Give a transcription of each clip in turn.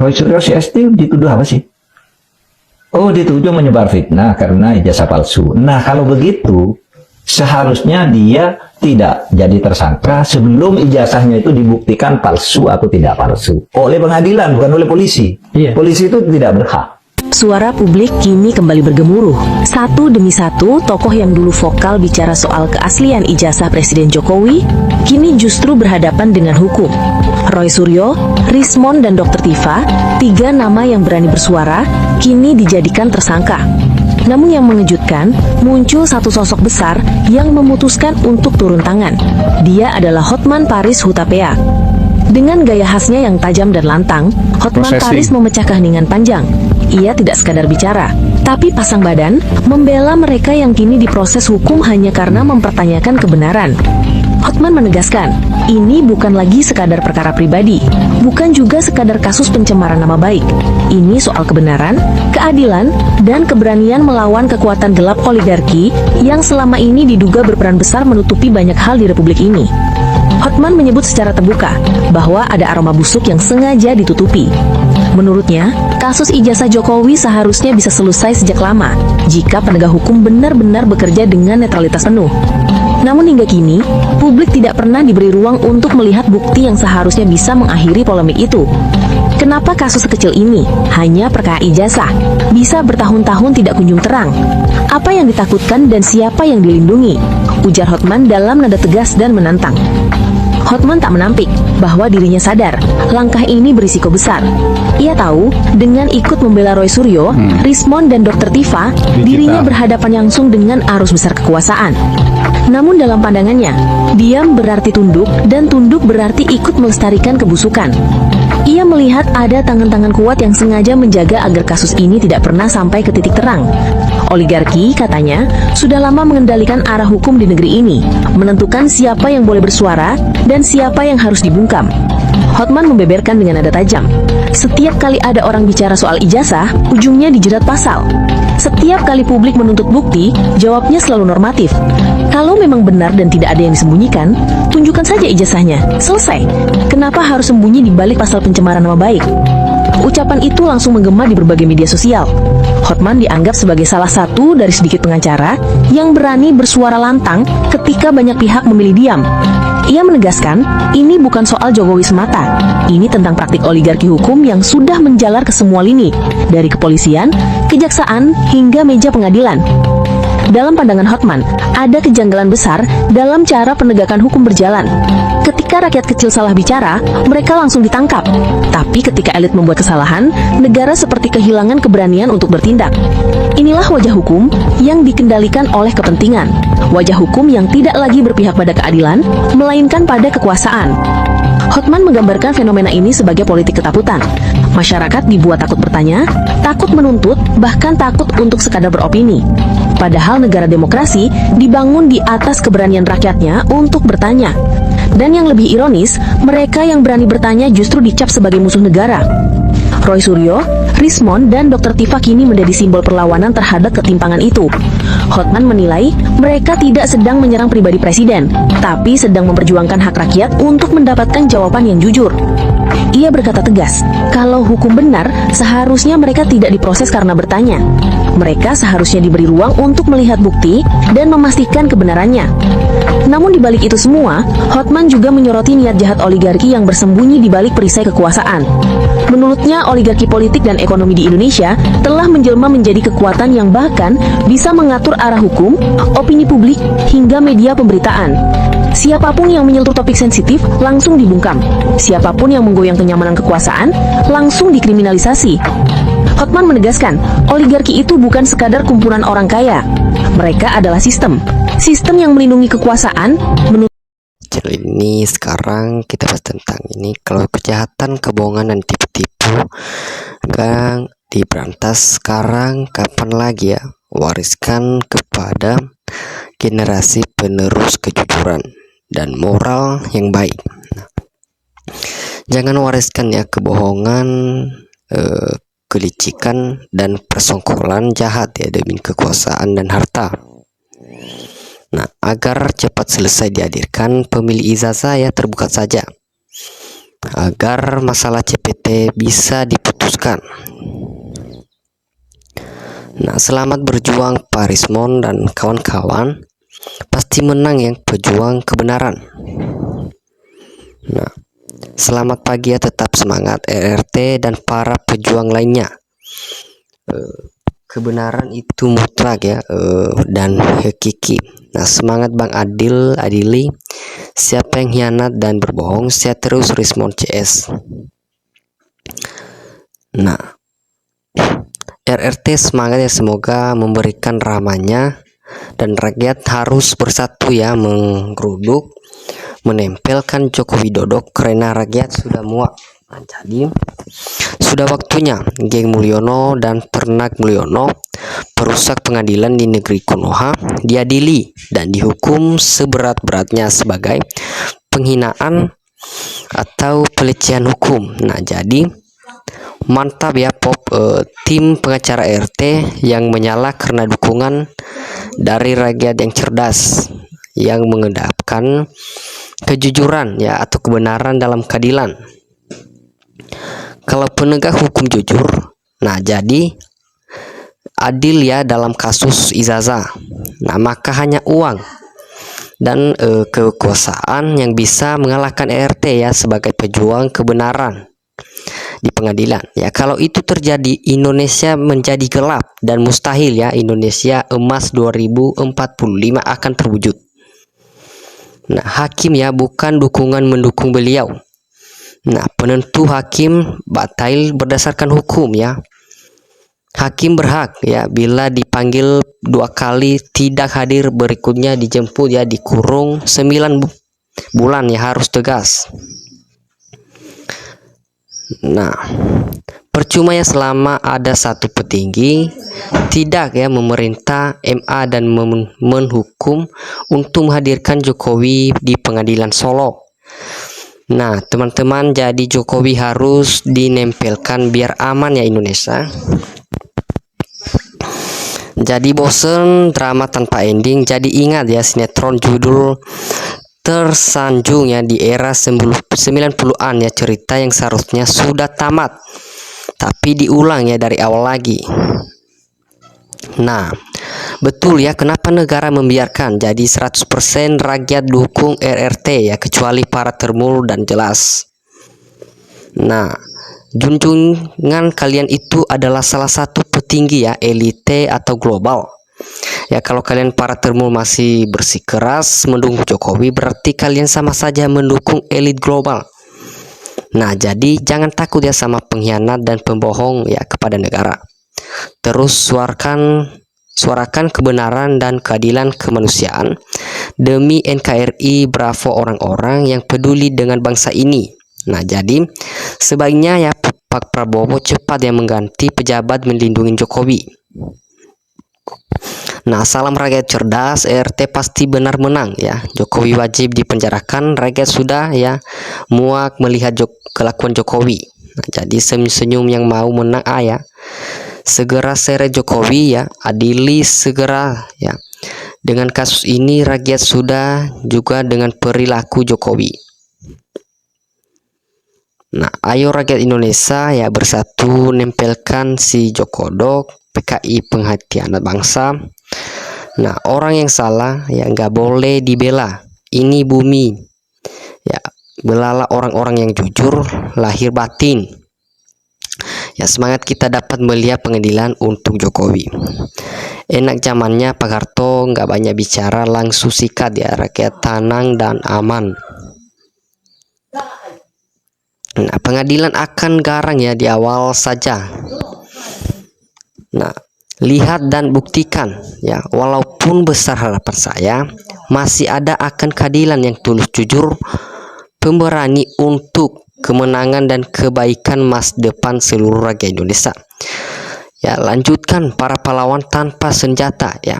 Roy Suryo ST dituduh apa sih? Oh, dituduh menyebar fitnah karena ijazah palsu. Nah, kalau begitu, seharusnya dia tidak jadi tersangka sebelum ijazahnya itu dibuktikan palsu atau tidak palsu. Oleh pengadilan, bukan oleh polisi. Iya. Polisi itu tidak berhak. Suara publik kini kembali bergemuruh. Satu demi satu, tokoh yang dulu vokal bicara soal keaslian ijazah Presiden Jokowi, kini justru berhadapan dengan hukum. Roy Suryo, Rismond, dan Dr. Tifa, 3 nama yang berani bersuara, kini dijadikan tersangka. Namun yang mengejutkan, muncul satu sosok besar yang memutuskan untuk turun tangan. Dia adalah Hotman Paris Hutapea. Dengan gaya khasnya yang tajam dan lantang, Hotman Paris memecah keheningan panjang. Ia tidak sekadar bicara, tapi pasang badan membela mereka yang kini diproses hukum hanya karena mempertanyakan kebenaran. Hotman menegaskan, ini bukan lagi sekadar perkara pribadi, bukan juga sekadar kasus pencemaran nama baik. Ini soal kebenaran, keadilan, dan keberanian melawan kekuatan gelap oligarki yang selama ini diduga berperan besar menutupi banyak hal di Republik ini. Hotman menyebut secara terbuka bahwa ada aroma busuk yang sengaja ditutupi. Menurutnya, kasus ijazah Jokowi seharusnya bisa selesai sejak lama jika penegak hukum benar-benar bekerja dengan netralitas penuh. Namun hingga kini, publik tidak pernah diberi ruang untuk melihat bukti yang seharusnya bisa mengakhiri polemik itu. Kenapa kasus sekecil ini, hanya perkara ijazah, bisa bertahun-tahun tidak kunjung terang? Apa yang ditakutkan dan siapa yang dilindungi? Ujar Hotman dalam nada tegas dan menantang. Hotman tak menampik bahwa dirinya sadar langkah ini berisiko besar. Ia tahu dengan ikut membela Roy Suryo, Rismond, dan Dr. Tifa, dirinya berhadapan langsung dengan arus besar kekuasaan. Namun dalam pandangannya, diam berarti tunduk dan tunduk berarti ikut melestarikan kebusukan. Ia melihat ada tangan-tangan kuat yang sengaja menjaga agar kasus ini tidak pernah sampai ke titik terang. Oligarki, katanya, sudah lama mengendalikan arah hukum di negeri ini, menentukan siapa yang boleh bersuara dan siapa yang harus dibungkam. Hotman membeberkan dengan nada tajam. Setiap kali ada orang bicara soal ijazah, ujungnya dijerat pasal. Setiap kali publik menuntut bukti, jawabnya selalu normatif. Kalau memang benar dan tidak ada yang disembunyikan, tunjukkan saja ijazahnya. Selesai. Kenapa harus sembunyi di balik pasal pencemaran nama baik? Ucapan itu langsung menggema di berbagai media sosial. Hotman dianggap sebagai salah satu dari sedikit pengacara yang berani bersuara lantang ketika banyak pihak memilih diam. Ia menegaskan, ini bukan soal Jokowi semata. Ini tentang praktik oligarki hukum yang sudah menjalar ke semua lini, dari kepolisian, kejaksaan, hingga meja pengadilan. Dalam pandangan Hotman, ada kejanggalan besar dalam cara penegakan hukum berjalan. Ketika rakyat kecil salah bicara, mereka langsung ditangkap. Tapi ketika elit membuat kesalahan, negara seperti kehilangan keberanian untuk bertindak. Inilah wajah hukum yang dikendalikan oleh kepentingan. Wajah hukum yang tidak lagi berpihak pada keadilan, melainkan pada kekuasaan. Hotman menggambarkan fenomena ini sebagai politik ketakutan. Masyarakat dibuat takut bertanya, takut menuntut, bahkan takut untuk sekadar beropini. Padahal negara demokrasi dibangun di atas keberanian rakyatnya untuk bertanya. Dan yang lebih ironis, mereka yang berani bertanya justru dicap sebagai musuh negara. Roy Suryo, Rismond, dan Dr. Tifa kini menjadi simbol perlawanan terhadap ketimpangan itu. Hotman menilai mereka tidak sedang menyerang pribadi presiden, tapi sedang memperjuangkan hak rakyat untuk mendapatkan jawaban yang jujur. Ia berkata tegas, kalau hukum benar, seharusnya mereka tidak diproses karena bertanya. Mereka seharusnya diberi ruang untuk melihat bukti dan memastikan kebenarannya. Namun di balik itu semua, Hotman juga menyoroti niat jahat oligarki yang bersembunyi di balik perisai kekuasaan. Menurutnya, oligarki politik dan ekonomi di Indonesia telah menjelma menjadi kekuatan yang bahkan bisa mengatur arah hukum, opini publik, hingga media pemberitaan. Siapapun yang menyentuh topik sensitif langsung dibungkam. Siapapun yang menggoyang kenyamanan kekuasaan langsung dikriminalisasi. Hotman menegaskan, oligarki itu bukan sekadar kumpulan orang kaya. Mereka adalah sistem yang melindungi kekuasaan. Ini sekarang kita bahas tentang ini, kalau kejahatan, kebohongan, dan tipu-tipu kan diberantas sekarang, kapan lagi ya? Wariskan kepada generasi penerus kejujuran dan moral yang baik. Jangan wariskan ya kebohongan, kelicikan, dan persengkolan jahat ya demi kekuasaan dan harta. Nah, agar cepat selesai dihadirkan pemilik ijazah ya terbuka saja, agar masalah CPT bisa diputuskan teruskan. Nah, selamat berjuang Pak Rismon dan kawan-kawan. Pasti menang yang pejuang kebenaran. Nah, selamat pagi ya, tetap semangat RRT dan para pejuang lainnya. Kebenaran itu mutlak ya, dan hakiki. Nah, semangat Bang Adili. Siapa yang hianat dan berbohong, saya terus Rismon CS. Nah, RRT semangat ya, semoga memberikan ramanya, dan rakyat harus bersatu ya, menggeruduk, menempelkan Joko Widodo karena rakyat sudah muak. Nah, jadi sudah waktunya geng Mulyono dan Ternak Mulyono, perusak pengadilan di negeri Konoha, diadili dan dihukum seberat-beratnya sebagai penghinaan atau pelecehan hukum. Nah, jadi mantap ya tim pengacara RT yang menyala karena dukungan dari rakyat yang cerdas, yang mengedepankan kejujuran ya atau kebenaran dalam keadilan. Kalau penegak hukum jujur, nah jadi adil ya dalam kasus ijazah. Nah, maka hanya uang dan kekuasaan yang bisa mengalahkan RT ya sebagai pejuang kebenaran di pengadilan. Ya, kalau itu terjadi, Indonesia menjadi gelap dan mustahil ya, Indonesia emas 2045 akan terwujud. Nah, hakim ya bukan dukungan mendukung beliau. Nah, penentu hakim batail berdasarkan hukum ya. Hakim berhak ya bila dipanggil 2 kali tidak hadir, berikutnya dijemput ya, dikurung 9 bulan ya, harus tegas. Nah, percuma ya selama ada satu petinggi tidak ya memerintah MA dan menghukum untuk menghadirkan Jokowi di pengadilan Solo. Nah, teman-teman, jadi Jokowi harus dinempelkan biar aman ya Indonesia. Jadi bosen drama tanpa ending, jadi ingat ya sinetron judul Tersanjung ya di era 90-an ya, cerita yang seharusnya sudah tamat tapi diulang ya dari awal lagi. Nah, betul ya, kenapa negara membiarkan jadi 100% rakyat dukung RRT ya, kecuali para termul dan jelas. Nah, junjungan kalian itu adalah salah satu petinggi ya, elite atau global. Ya, kalau kalian para termul masih bersikeras mendukung Jokowi, berarti kalian sama saja mendukung elit global. Nah, jadi jangan takut ya sama pengkhianat dan pembohong ya kepada negara. Terus suarakan kebenaran dan keadilan kemanusiaan demi NKRI. Bravo orang-orang yang peduli dengan bangsa ini. Nah, jadi sebaiknya ya Pak Prabowo cepat ya mengganti pejabat melindungi Jokowi. Nah, salam rakyat cerdas, RT pasti benar menang ya. Jokowi wajib dipenjarakan, rakyat sudah ya muak melihat kelakuan Jokowi. Nah, jadi senyum yang mau menang ya. Segera seret Jokowi ya, adili segera ya. Dengan kasus ini rakyat sudah juga dengan perilaku Jokowi. Nah, ayo rakyat Indonesia ya bersatu nempelkan si Jokodok, PKI pengkhianat bangsa. Nah, orang yang salah ya nggak boleh dibela. Ini bumi ya, belalah orang-orang yang jujur lahir batin. Ya, semangat kita dapat melihat pengadilan untuk Jokowi. Enak zamannya Pak Harto nggak banyak bicara, langsung sikat ya, rakyat tenang dan aman. Nah, pengadilan akan garang ya di awal saja. Nah, lihat dan buktikan ya, walaupun besar harapan saya, masih ada akan keadilan yang tulus, jujur, pemberani untuk kemenangan dan kebaikan masa depan seluruh rakyat Indonesia. Ya, lanjutkan para pahlawan tanpa senjata ya.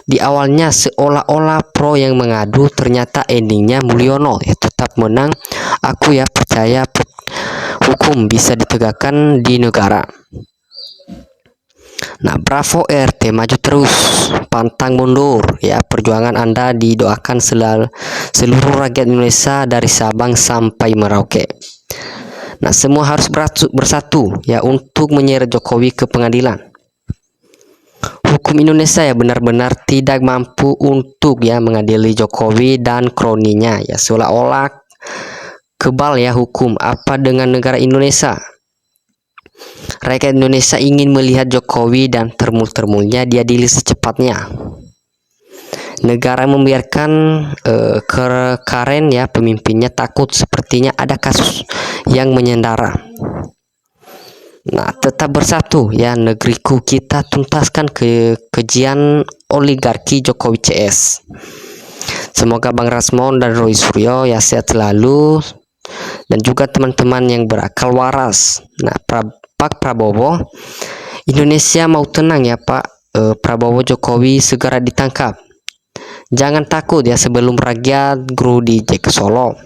Di awalnya seolah-olah pro yang mengadu, ternyata endingnya Mulyono ya tetap menang. Aku ya percaya hukum bisa ditegakkan di negara. Nah, bravo RT, maju terus, pantang mundur ya, perjuangan Anda didoakan seluruh rakyat Indonesia dari Sabang sampai Merauke. Nah, semua harus bersatu ya untuk menyeret Jokowi ke pengadilan. Hukum Indonesia ya benar-benar tidak mampu untuk ya mengadili Jokowi dan kroninya ya, seolah-olah kebal ya hukum. Apa dengan negara Indonesia? Rakyat Indonesia ingin melihat Jokowi dan termul-termulnya diadili secepatnya. Negara membiarkan keren ya pemimpinnya takut, sepertinya ada kasus yang menyandara. Nah, tetap bersatu ya negeriku, kita tuntaskan kekejian oligarki Jokowi CS. Semoga Bang Rasmon dan Roy Suryo ya sehat selalu, dan juga teman-teman yang berakal waras. Nah, Pak Prabowo, Indonesia mau tenang ya Pak. Prabowo Jokowi segera ditangkap. Jangan takut ya sebelum rakyat guru di ke Solo.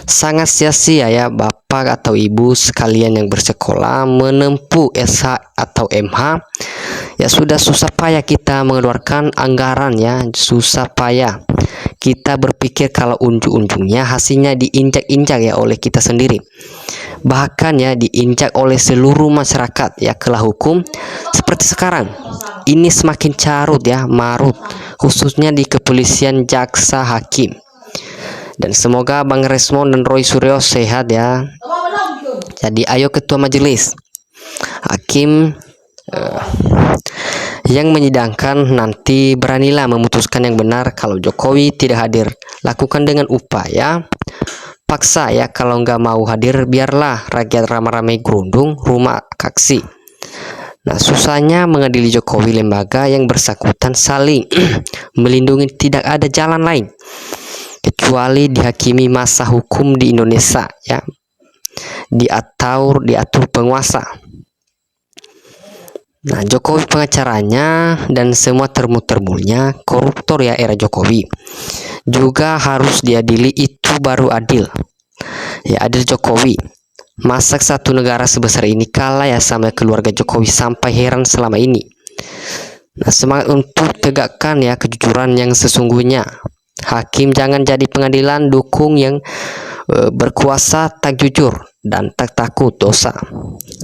Sangat sia-sia ya Bapak atau Ibu sekalian yang bersekolah menempuh SH atau MH. Ya sudah susah payah kita mengeluarkan anggaran ya, susah payah kita berpikir kalau ujung-ujungnya hasilnya diinjak-injak ya oleh kita sendiri, bahkan ya diinjak oleh seluruh masyarakat ya. Kelah hukum seperti sekarang ini semakin carut ya, marut, khususnya di kepolisian, jaksa, hakim. Dan semoga Bang Rasmon dan Roy Suryo sehat ya. Jadi ayo ketua majelis hakim yang menyidangkan nanti, beranilah memutuskan yang benar. Kalau Jokowi tidak hadir, lakukan dengan upaya paksa ya. Kalau nggak mau hadir, biarlah rakyat ramai-ramai gerundung rumah kaksi. Nah, susahnya mengadili Jokowi, lembaga yang bersangkutan saling melindungi, tidak ada jalan lain kecuali dihakimi masa hukum di Indonesia ya, diatur penguasa. Nah, Jokowi pengacaranya dan semua termul-termulnya koruptor ya era Jokowi juga harus diadili, itu baru adil ya. Adil Jokowi, masa satu negara sebesar ini kalah ya sama keluarga Jokowi, sampai heran selama ini. Nah, semangat untuk tegakkan ya kejujuran yang sesungguhnya. Hakim jangan jadi pengadilan dukung yang berkuasa tak jujur dan tak takut dosa.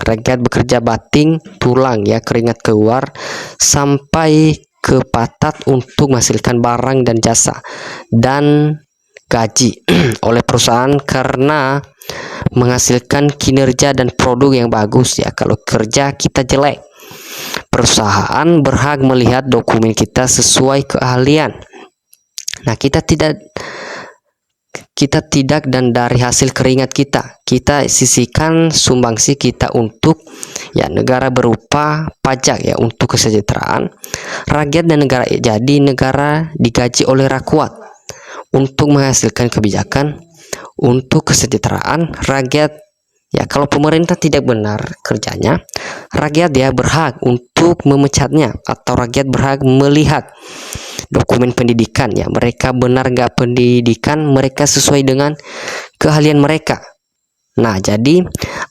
Rakyat bekerja bating tulang ya, keringat keluar sampai ke patat untuk menghasilkan barang dan jasa dan gaji oleh perusahaan karena menghasilkan kinerja dan produk yang bagus ya. Kalau kerja kita jelek, perusahaan berhak melihat dokumen kita sesuai keahlian. Nah, kita tidak dan dari hasil keringat kita sisihkan sumbangsi kita untuk ya negara berupa pajak ya untuk kesejahteraan rakyat dan negara. Jadi negara digaji oleh rakyat untuk menghasilkan kebijakan untuk kesejahteraan rakyat ya. Kalau pemerintah tidak benar kerjanya, rakyat ya berhak untuk memecatnya, atau rakyat berhak melihat dokumen pendidikan ya, mereka benar gak pendidikan mereka sesuai dengan keahlian mereka. Nah, jadi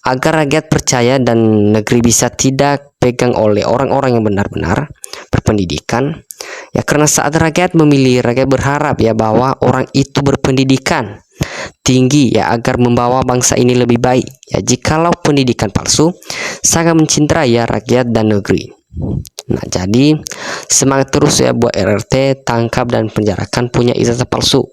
agar rakyat percaya dan negeri bisa tidak pegang oleh orang-orang yang benar-benar berpendidikan ya, karena saat rakyat memilih, rakyat berharap ya bahwa orang itu berpendidikan tinggi ya, agar membawa bangsa ini lebih baik ya. Jikalau pendidikan palsu, sangat mencintai ya rakyat dan negeri. Nah, jadi semangat terus ya buat RRT, tangkap dan penjarakan punya ijazah palsu.